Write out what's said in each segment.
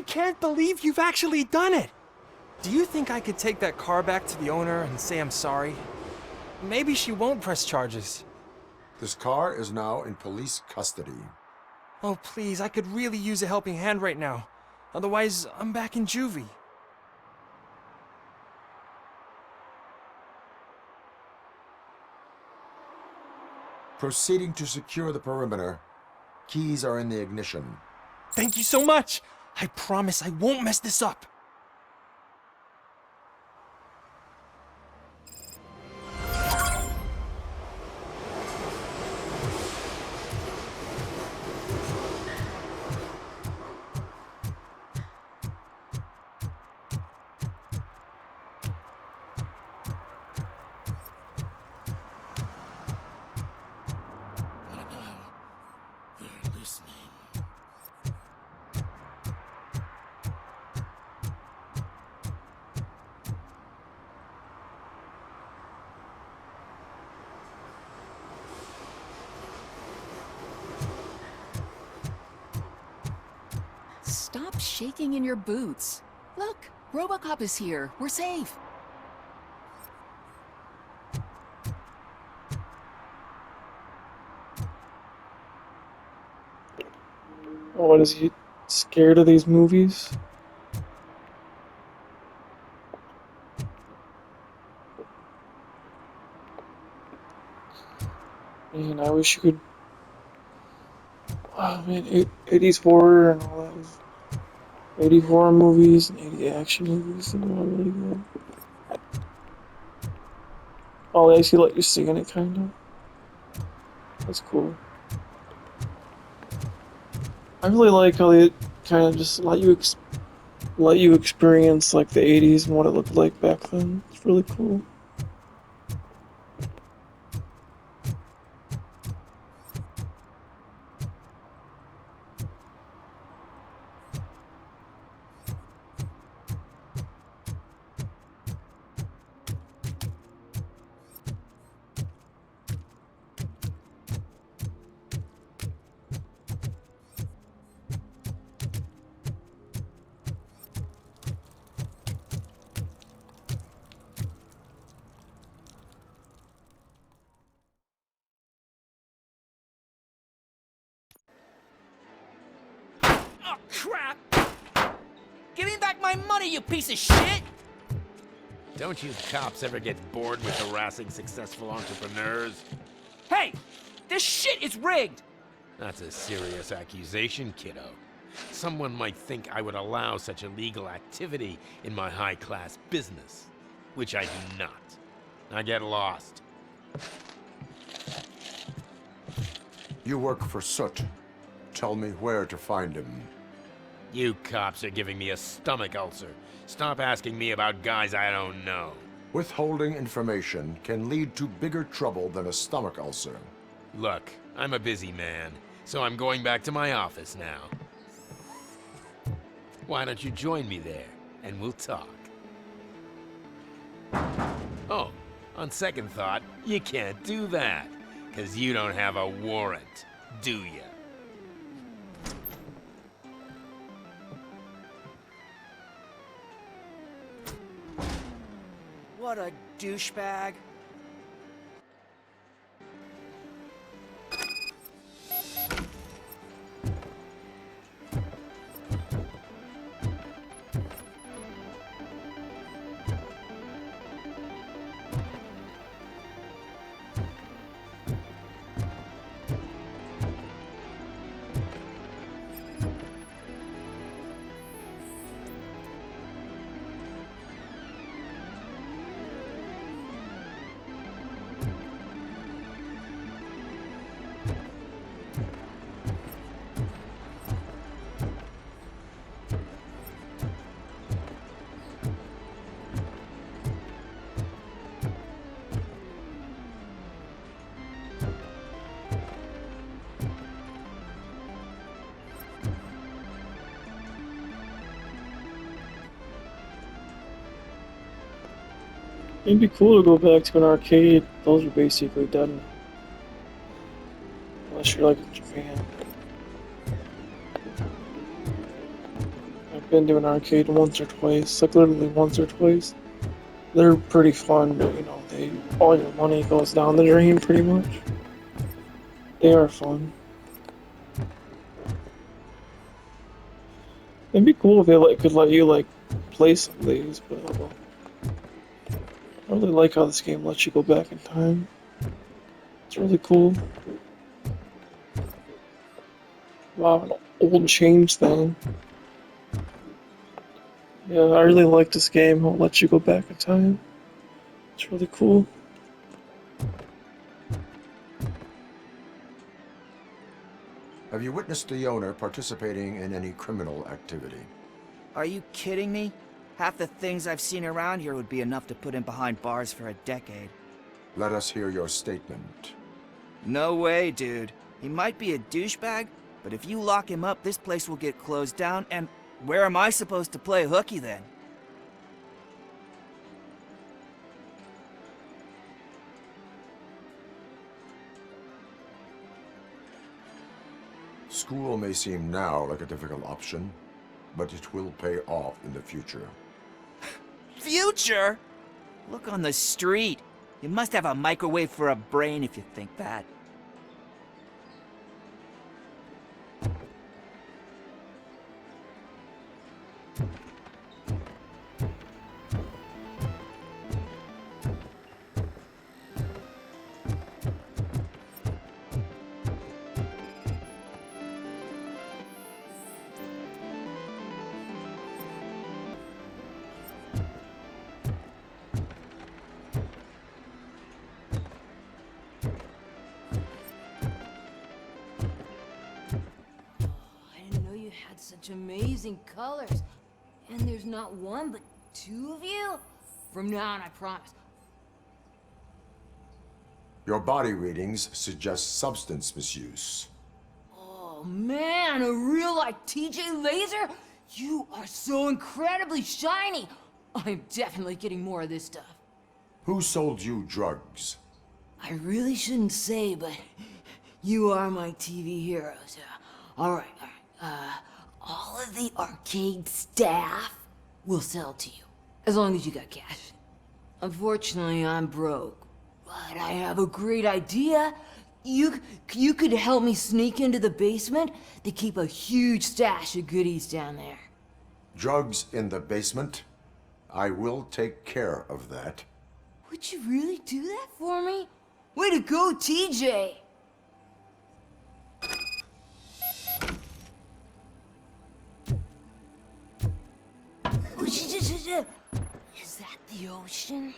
can't believe you've actually done it! Do you think I could take that car back to the owner and say I'm sorry? Maybe she won't press charges. This car is now in police custody. Oh, please, I could really use a helping hand right now. Otherwise, I'm back in juvie. Proceeding to secure the perimeter. Keys are in the ignition. Thank you so much! I promise I won't mess this up. Stop shaking in your boots. Look, RoboCop is here. We're safe. Oh, what, is he scared of these movies? Man, I wish you could... Wow, man, 80s horror and all that. 80 horror movies and 80 action movies, they're all really good. Oh, they actually let you sing in it, kind of. That's cool. I really like how they kind of just let you experience like the 80s and what it looked like back then. It's really cool. Oh, crap! Give me back my money, you piece of shit! Don't you cops ever get bored with harassing successful entrepreneurs? Hey! This shit is rigged! That's a serious accusation, kiddo. Someone might think I would allow such illegal activity in my high-class business, which I do not. I get lost. You work for Soot. Tell me where to find him. You cops are giving me a stomach ulcer. Stop asking me about guys I don't know. Withholding information can lead to bigger trouble than a stomach ulcer. Look, I'm a busy man, so I'm going back to my office now. Why don't you join me there, and we'll talk. Oh, on second thought, you can't do that, 'cause you don't have a warrant, do ya? What a douchebag. It'd be cool to go back to an arcade. Those are basically done. Unless you're like in Japan. I been to an arcade once or twice, like literally once or twice. They're pretty fun, but you know, all your money goes down the drain pretty much. They are fun. It'd be cool if they could let you like play some of these, but I don't know. I really like how this game lets you go back in time. It's really cool. Wow, an old change thing. Yeah, I really like this game. How it lets you go back in time. It's really cool. Have you witnessed the owner participating in any criminal activity? Are you kidding me? Half the things I've seen around here would be enough to put him behind bars for a decade. Let us hear your statement. No way, dude. He might be a douchebag, but if you lock him up, this place will get closed down, and where am I supposed to play hooky then? School may seem now like a difficult option, but it will pay off in the future. Future? Look on the street. You must have a microwave for a brain if you think that. I didn't know you had such amazing colors. And there's not one, but two of you? From now on, I promise. Your body readings suggest substance misuse. Oh man, a real like TJ Laser? You are so incredibly shiny. I'm definitely getting more of this stuff. Who sold you drugs? I really shouldn't say, but you are my TV heroes. Alright. All of the arcade staff will sell to you, as long as you got cash. Unfortunately, I'm broke, but I have a great idea. You could help me sneak into the basement. They keep a huge stash of goodies down there. Drugs in the basement? I will take care of that. Would you really do that for me? Way to go, TJ! Is that the ocean?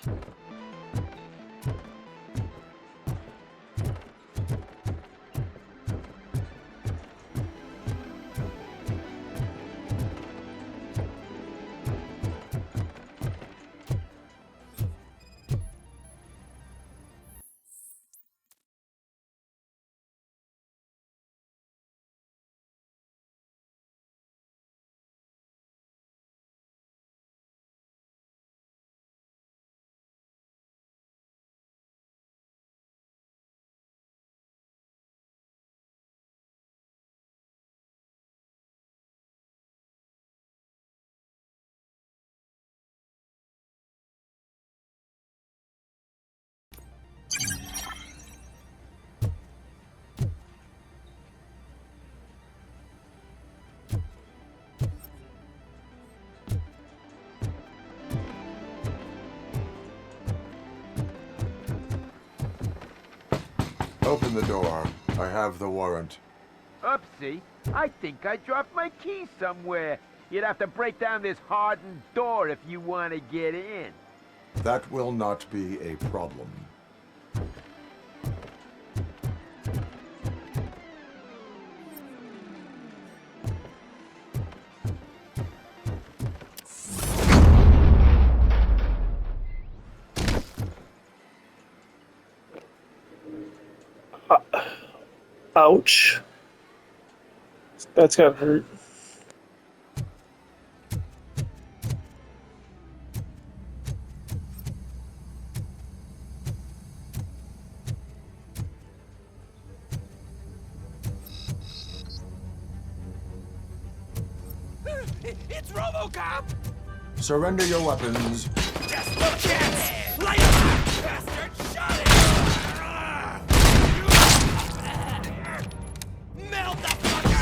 Open the door. I have the warrant. Oopsie, I think I dropped my key somewhere. You'd have to break down this hardened door if you want to get in. That will not be a problem. Ouch. That's gotta hurt. It's RoboCop! Surrender your weapons. Just no chance! Light him up, bastard! Shot it! Melt the fucker!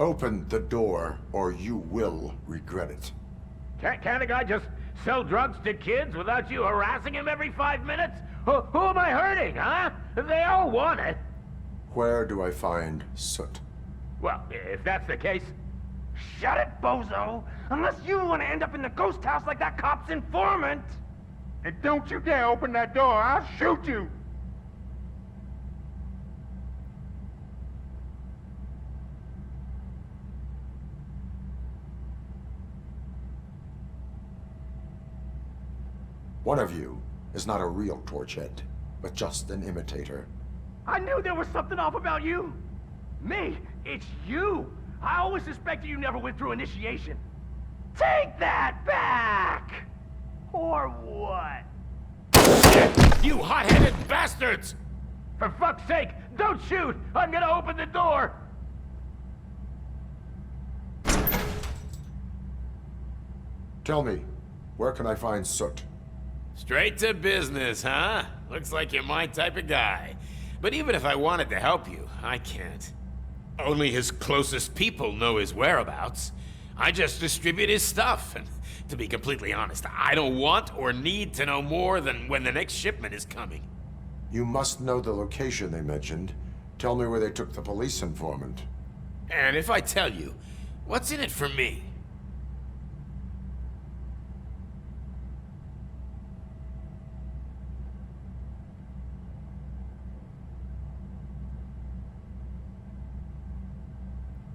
Open the door, or you will regret it. Can't a guy just sell drugs to kids without you harassing him every 5 minutes? Who am I hurting, huh? They all want it. Where do I find Soot? Well, if that's the case, shut it, bozo! Unless you want to end up in the ghost house like that cop's informant! And don't you dare open that door, I'll shoot you! One of you is not a real Torchhead, but just an imitator. I knew there was something off about you! Me? It's you! I always suspected you never went through initiation. Take that back! Or what? You hot-headed bastards! For fuck's sake, don't shoot! I'm gonna open the door! Tell me, where can I find Soot? Straight to business, huh? Looks like you're my type of guy. But even if I wanted to help you, I can't. Only his closest people know his whereabouts. I just distribute his stuff, and to be completely honest, I don't want or need to know more than when the next shipment is coming. You must know the location they mentioned. Tell me where they took the police informant. And if I tell you, what's in it for me?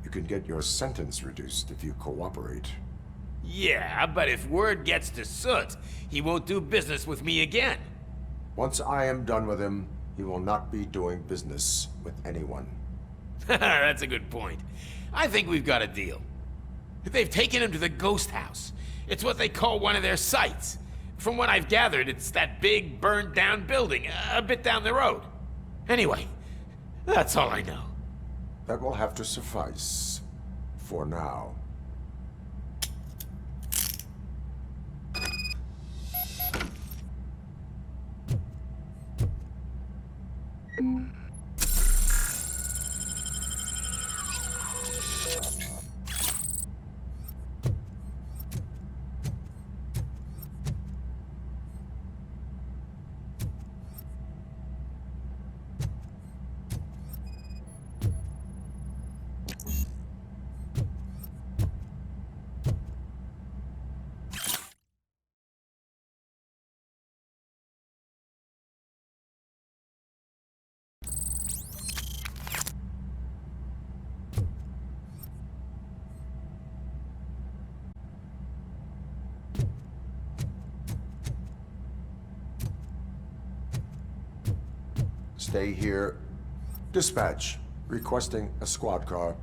You can get your sentence reduced if you cooperate. Yeah, but if word gets to Soot, he won't do business with me again. Once I am done with him, he will not be doing business with anyone. That's a good point. I think we've got a deal. They've taken him to the ghost house. It's what they call one of their sites. From what I've gathered, it's that big, burned-down building a bit down the road. Anyway, that's all I know. That will have to suffice. For now. Stay here. Dispatch. Requesting a squad car.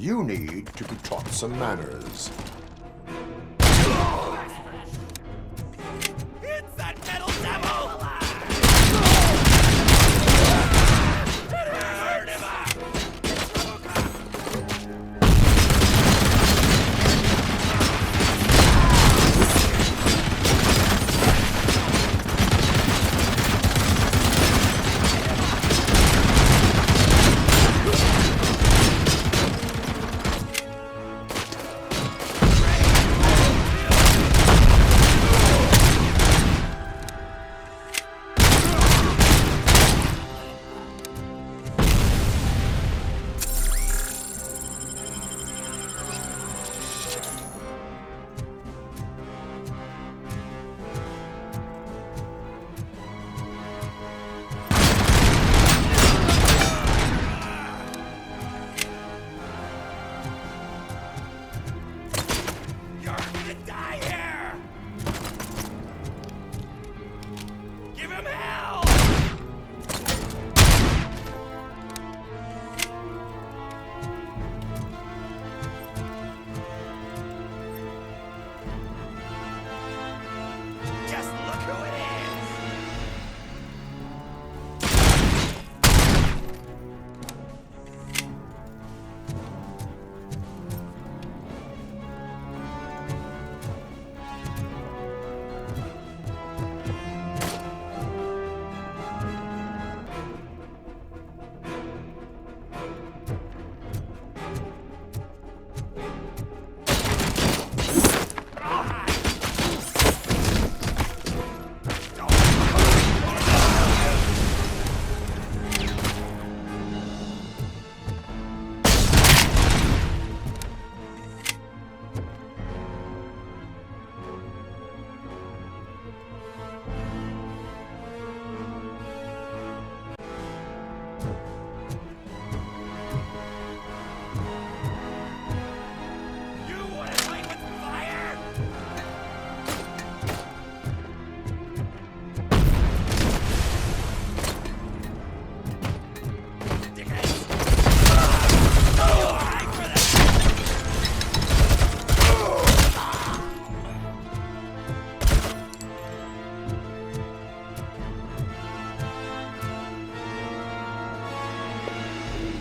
You need to be taught some manners. It's that metal devil!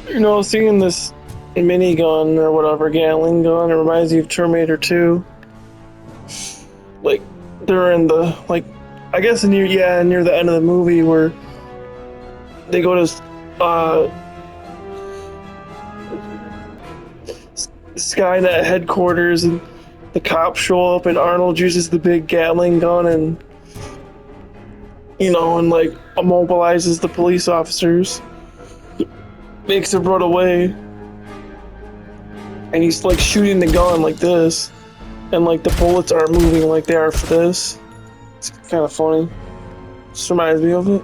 You know, seeing this minigun or whatever, Gatling gun, it reminds me of Terminator 2. Like, they're in the, like, I guess near the end of the movie where they go to, Skynet headquarters and the cops show up and Arnold uses the big Gatling gun and, and like immobilizes the police officers, makes them run away, and he's like shooting the gun like this, and like the bullets aren't moving like they are for this. It's kind of funny. Just reminds me of it.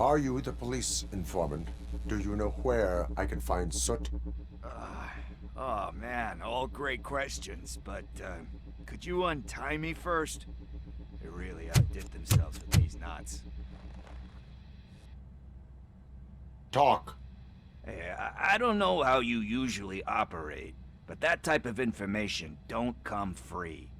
Are you the police informant? Do you know where I can find Soot? Oh man, all great questions, but could you untie me first? They really outdid themselves with these knots. Talk. Hey, I don't know how you usually operate, but that type of information don't come free.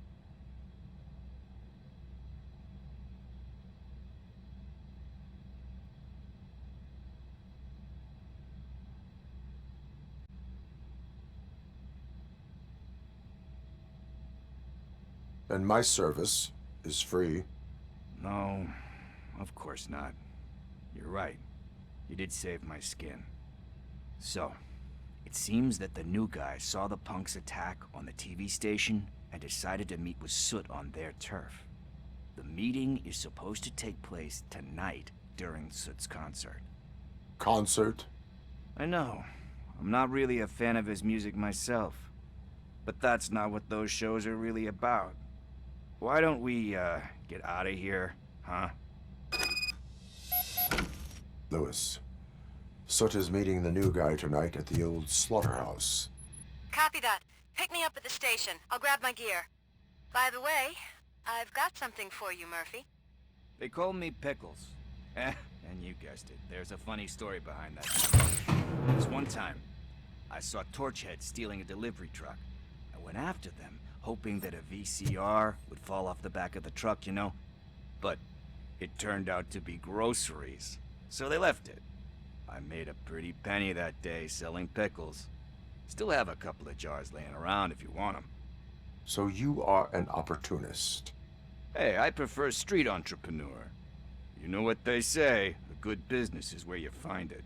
And my service is free. No, of course not. You're right. You did save my skin. So, it seems that the new guy saw the punks attack on the TV station and decided to meet with Soot on their turf. The meeting is supposed to take place tonight during Soot's concert. Concert? I know. I'm not really a fan of his music myself. But that's not what those shows are really about. Why don't we, get out of here, huh? Lewis. Soot is meeting the new guy tonight at the old slaughterhouse. Copy that. Pick me up at the station. I'll grab my gear. By the way, I've got something for you, Murphy. They call me Pickles. And you guessed it, there's a funny story behind that. This one time, I saw Torchhead stealing a delivery truck. I went after them, hoping that a VCR would fall off the back of the truck, you know? But it turned out to be groceries, so they left it. I made a pretty penny that day selling pickles. Still have a couple of jars laying around if you want them. So you are an opportunist. Hey, I prefer street entrepreneur. You know what they say, a good business is where you find it.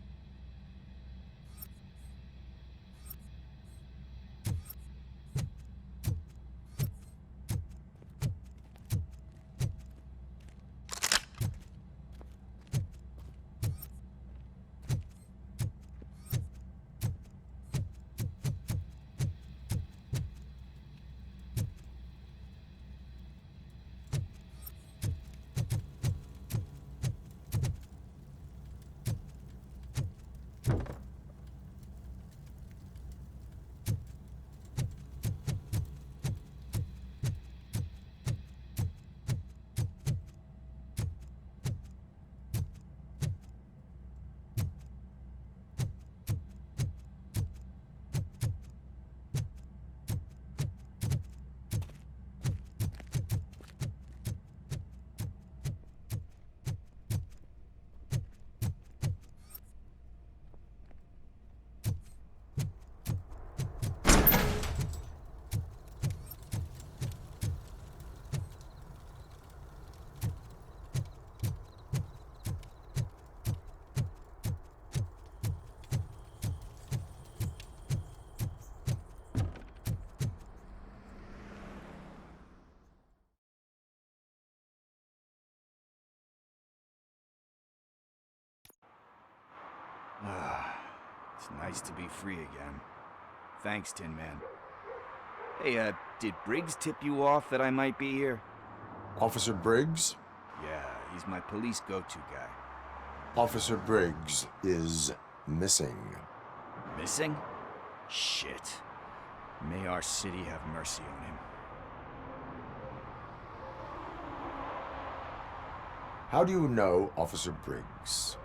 It's nice to be free again. Thanks, Tin Man. Hey, did Briggs tip you off that I might be here? Officer Briggs? Yeah, he's my police go-to guy. Officer Briggs is missing. Missing? Shit. May our city have mercy on him. How do you know Officer Briggs?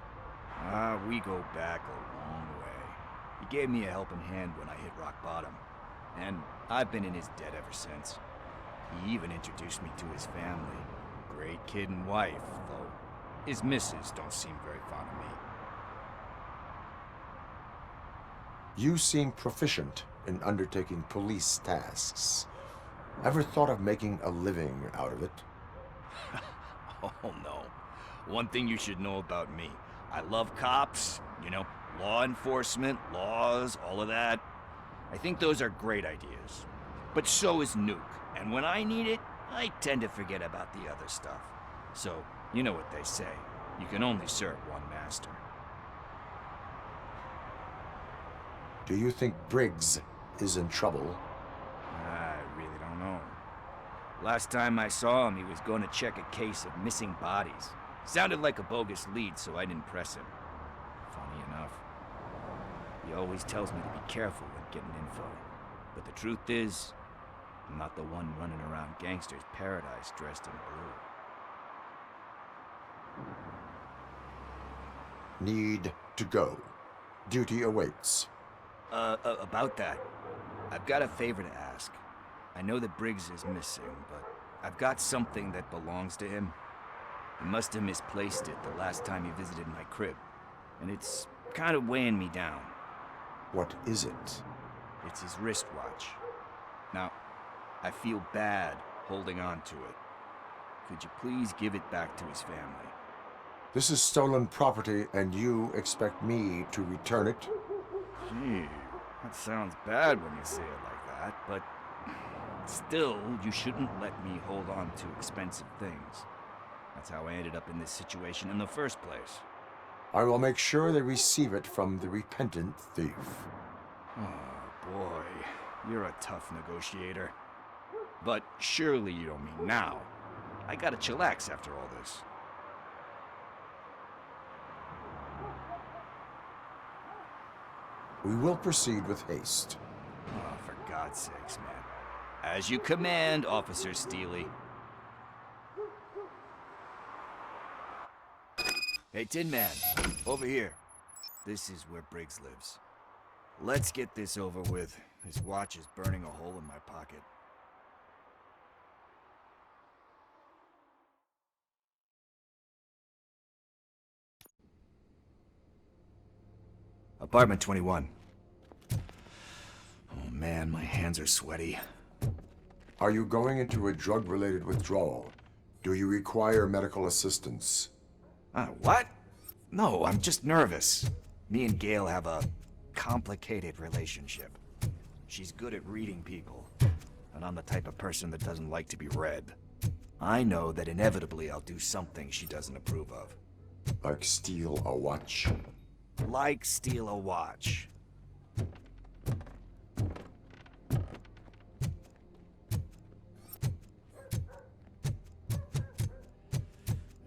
We go back a long way. He gave me a helping hand when I hit rock bottom. And I've been in his debt ever since. He even introduced me to his family. Great kid and wife, though his missus don't seem very fond of me. You seem proficient in undertaking police tasks. Ever thought of making a living out of it? Oh no. One thing you should know about me. I love cops, you know, law enforcement, laws, all of that. I think those are great ideas. But so is Nuke, and when I need it, I tend to forget about the other stuff. So, you know what they say. You can only serve one master. Do you think Briggs is in trouble? I really don't know. Last time I saw him, he was going to check a case of missing bodies. Sounded like a bogus lead, so I didn't press him. Funny enough. He always tells me to be careful when getting info. But the truth is, I'm not the one running around gangster's paradise dressed in blue. Need to go. Duty awaits. About that, I've got a favor to ask. I know that Briggs is missing, but I've got something that belongs to him. He must have misplaced it the last time he visited my crib, and it's kind of weighing me down. What is it? It's his wristwatch. Now, I feel bad holding on to it. Could you please give it back to his family? This is stolen property, and you expect me to return it? Gee, that sounds bad when you say it like that, but still, you shouldn't let me hold on to expensive things. That's how I ended up in this situation in the first place. I will make sure they receive it from the repentant thief. Oh boy, you're a tough negotiator. But surely you don't mean now. I gotta chillax after all this. We will proceed with haste. Oh, for God's sakes, man. As you command, Officer Steely. Hey, Tin Man, over here. This is where Briggs lives. Let's get this over with. His watch is burning a hole in my pocket. Apartment 21. Oh man, my hands are sweaty. Are you going into a drug-related withdrawal? Do you require medical assistance? What? No, I'm just nervous. Me and Gail have a complicated relationship. She's good at reading people, and I'm the type of person that doesn't like to be read. I know that inevitably I'll do something she doesn't approve of. Like steal a watch? Like steal a watch.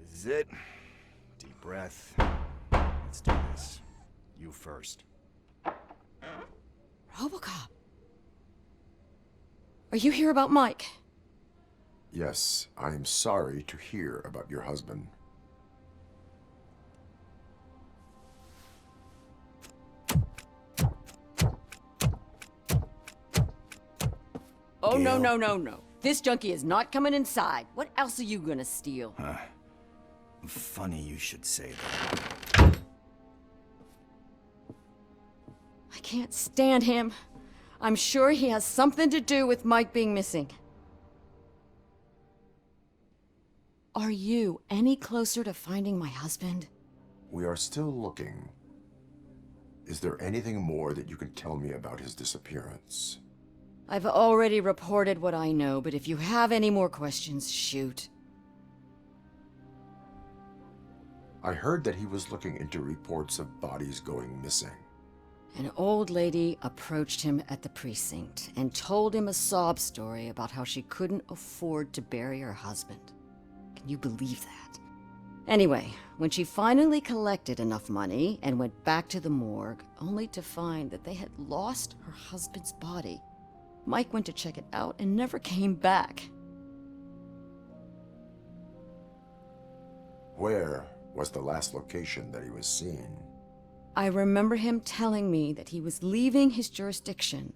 This is it. Deep breath. Let's do this. You first. RoboCop. Are you here about Mike? Yes, I am sorry to hear about your husband. Oh, no, no, no, no. This junkie is not coming inside. What else are you gonna steal? Funny you should say that. I can't stand him. I'm sure he has something to do with Mike being missing. Are you any closer to finding my husband? We are still looking. Is there anything more that you can tell me about his disappearance? I've already reported what I know, but if you have any more questions, shoot. I heard that he was looking into reports of bodies going missing. An old lady approached him at the precinct and told him a sob story about how she couldn't afford to bury her husband. Can you believe that? Anyway, when she finally collected enough money and went back to the morgue, only to find that they had lost her husband's body, Mike went to check it out and never came back. Where was the last location that he was seen? I remember him telling me that he was leaving his jurisdiction,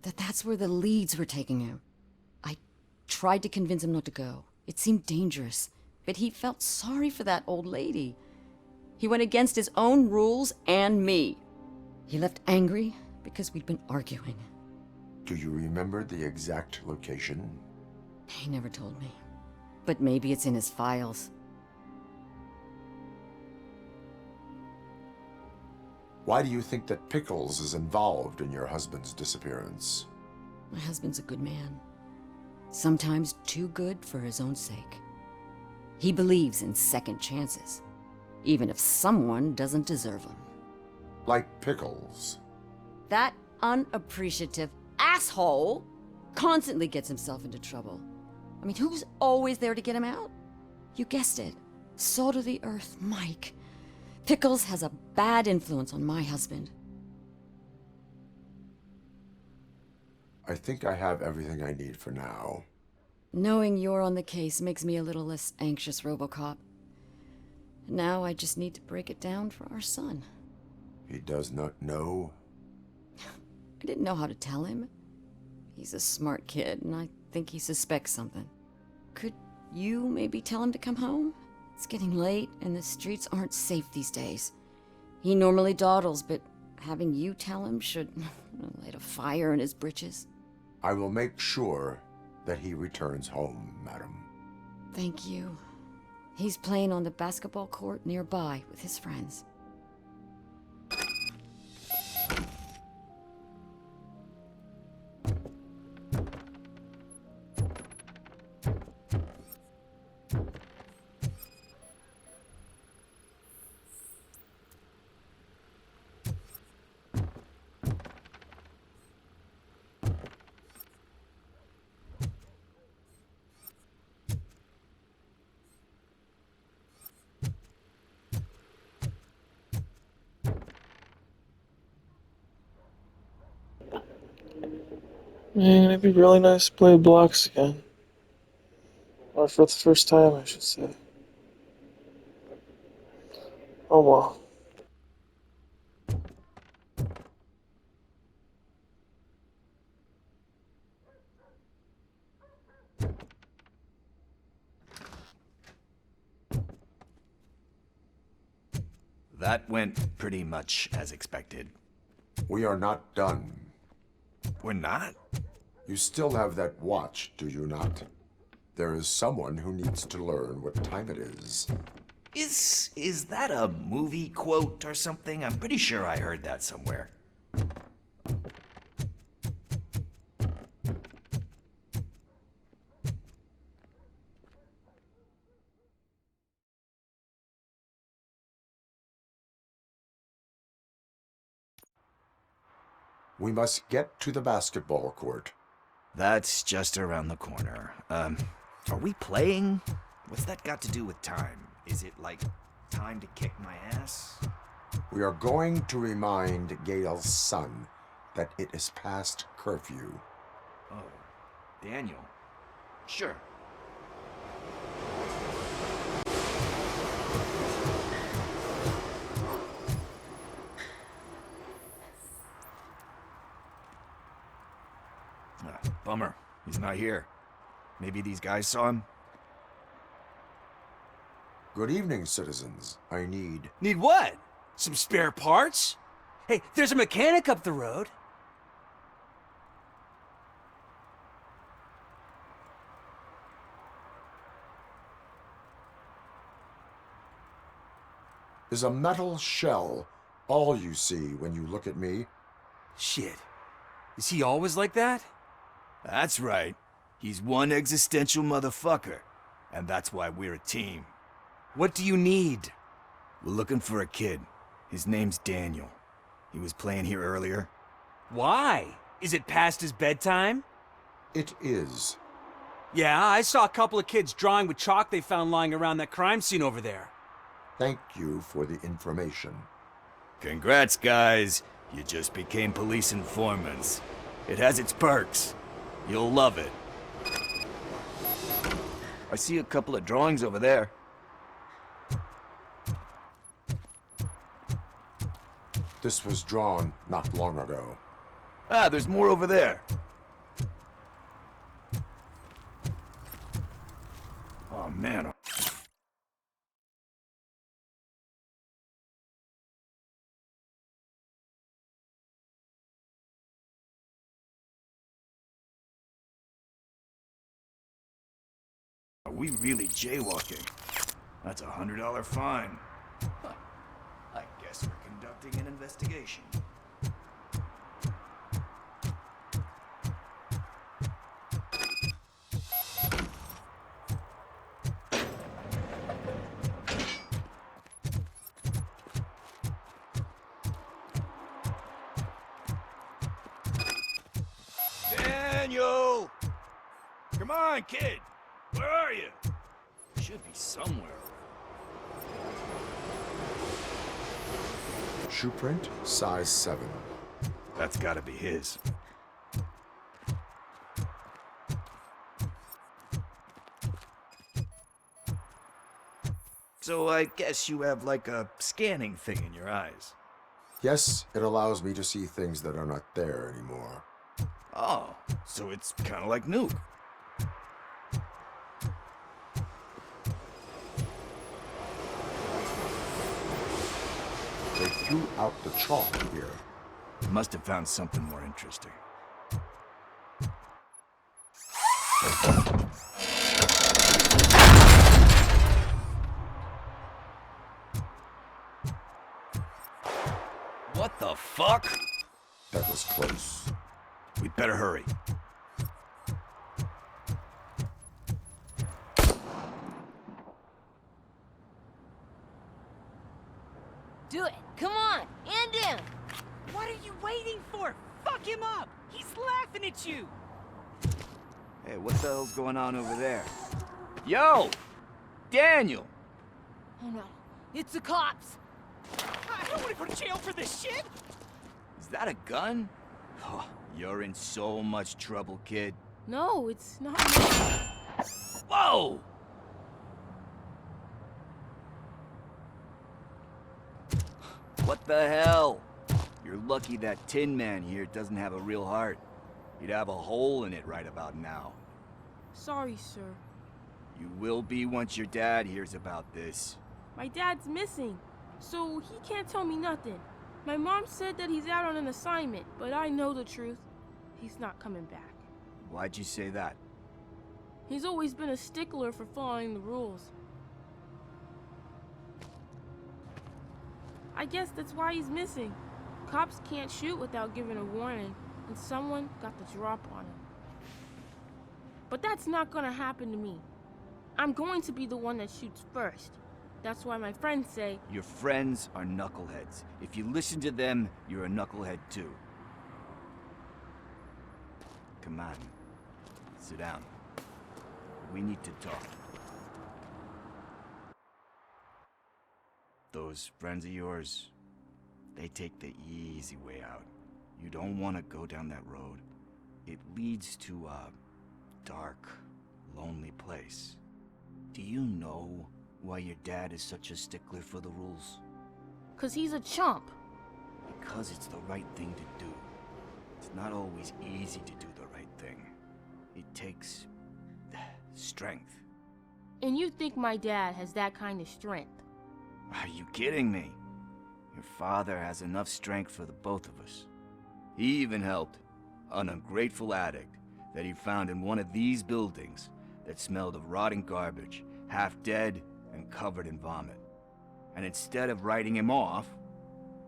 that that's where the leads were taking him. I tried to convince him not to go. It seemed dangerous, but he felt sorry for that old lady. He went against his own rules and me. He left angry because we'd been arguing. Do you remember the exact location? He never told me, but maybe it's in his files. Why do you think that Pickles is involved in your husband's disappearance? My husband's a good man. Sometimes too good for his own sake. He believes in second chances, even if someone doesn't deserve them. Like Pickles. That unappreciative asshole constantly gets himself into trouble. I mean, who's always there to get him out? You guessed it. Salt of the earth, Mike. Pickles has a bad influence on my husband. I think I have everything I need for now. Knowing you're on the case makes me a little less anxious, RoboCop. Now I just need to break it down for our son. He does not know? I didn't know how to tell him. He's a smart kid, and I think he suspects something. Could you maybe tell him to come home? It's getting late, and the streets aren't safe these days. He normally dawdles, but having you tell him should light a fire in his britches. I will make sure that he returns home, madam. Thank you. He's playing on the basketball court nearby with his friends. Man, it'd be really nice to play blocks again. Or for the first time, I should say. Oh well. That went pretty much as expected. We are not done. We're not? You still have that watch, do you not? There is someone who needs to learn what time it is. Is that a movie quote or something? I'm pretty sure I heard that somewhere. We must get to the basketball court. That's just around the corner. Are we playing? What's that got to do with time? Is it like time to kick my ass? We are going to remind Gail's son that it is past curfew. Oh, Daniel. Sure. Bummer. He's not here. Maybe these guys saw him? Good evening, citizens. I need... Need what? Some spare parts? Hey, there's a mechanic up the road. Is a metal shell all you see when you look at me? Shit. Is he always like that? That's right. He's one existential motherfucker. And that's why we're a team. What do you need? We're looking for a kid. His name's Daniel. He was playing here earlier. Why? Is it past his bedtime? It is. Yeah, I saw a couple of kids drawing with chalk they found lying around that crime scene over there. Thank you for the information. Congrats, guys. You just became police informants. It has its perks. You'll love it. I see a couple of drawings over there. This was drawn not long ago. Ah, there's more over there. Oh, man. Are we really jaywalking? That's a $100 fine. Huh. I guess we're conducting an investigation. Daniel! Come on, kid! Where are you? Should be somewhere. Shoe print, size 7. That's gotta be his. So I guess you have like a scanning thing in your eyes. Yes, it allows me to see things that are not there anymore. Oh, so it's kind of like Nuke. They threw out the chalk here. Must have found something more interesting. What the fuck? That was close. We better hurry. Do it. Come on. And down. What are you waiting for? Fuck him up! He's laughing at you! Hey, what the hell's going on over there? Yo! Daniel! Oh no. It's the cops. I don't want to go to jail for this shit! Is that a gun? Oh, you're in so much trouble, kid. No, it's not. Whoa! What the hell? You're lucky that Tin Man here doesn't have a real heart. He'd have a hole in it right about now. Sorry, sir. You will be once your dad hears about this. My dad's missing, so he can't tell me nothing. My mom said that he's out on an assignment, but I know the truth. He's not coming back. Why'd you say that? He's always been a stickler for following the rules. I guess that's why he's missing. Cops can't shoot without giving a warning, and someone got the drop on him. But that's not gonna happen to me. I'm going to be the one that shoots first. That's why my friends say... Your friends are knuckleheads. If you listen to them, you're a knucklehead too. Come on. Sit down. We need to talk. Those friends of yours, they take the easy way out. You don't want to go down that road. It leads to a dark, lonely place. Do you know why your dad is such a stickler for the rules? 'Cause he's a chump. Because it's the right thing to do. It's not always easy to do the right thing. It takes strength. And you think my dad has that kind of strength? Are you kidding me? Your father has enough strength for the both of us. He even helped an ungrateful addict that he found in one of these buildings that smelled of rotting garbage, half dead and covered in vomit. And instead of writing him off,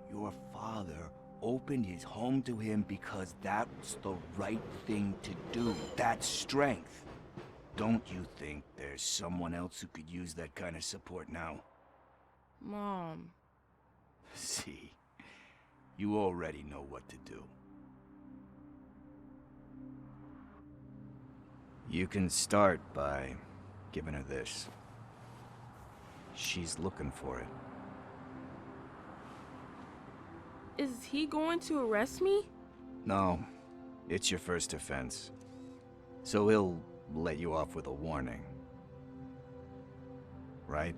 your father opened his home to him because that was the right thing to do. That's strength. Don't you think there's someone else who could use that kind of support now? Mom. See, you already know what to do. You can start by giving her this. She's looking for it. Is he going to arrest me? No, it's your first offense. So he'll let you off with a warning. Right?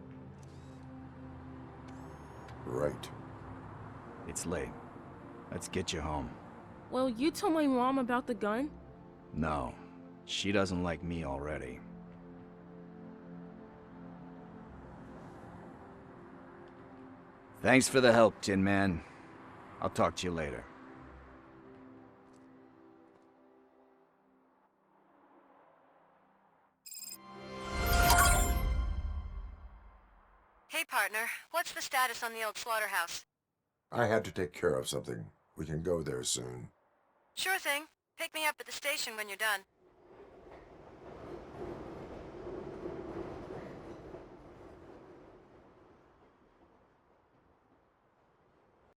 Right. It's late. Let's get you home. Well, you told my mom about the gun? No, she doesn't like me already. Thanks for the help, Tin Man. I'll talk to you later. Hey, partner. What's the status on the old slaughterhouse? I had to take care of something. We can go there soon. Sure thing. Pick me up at the station when you're done.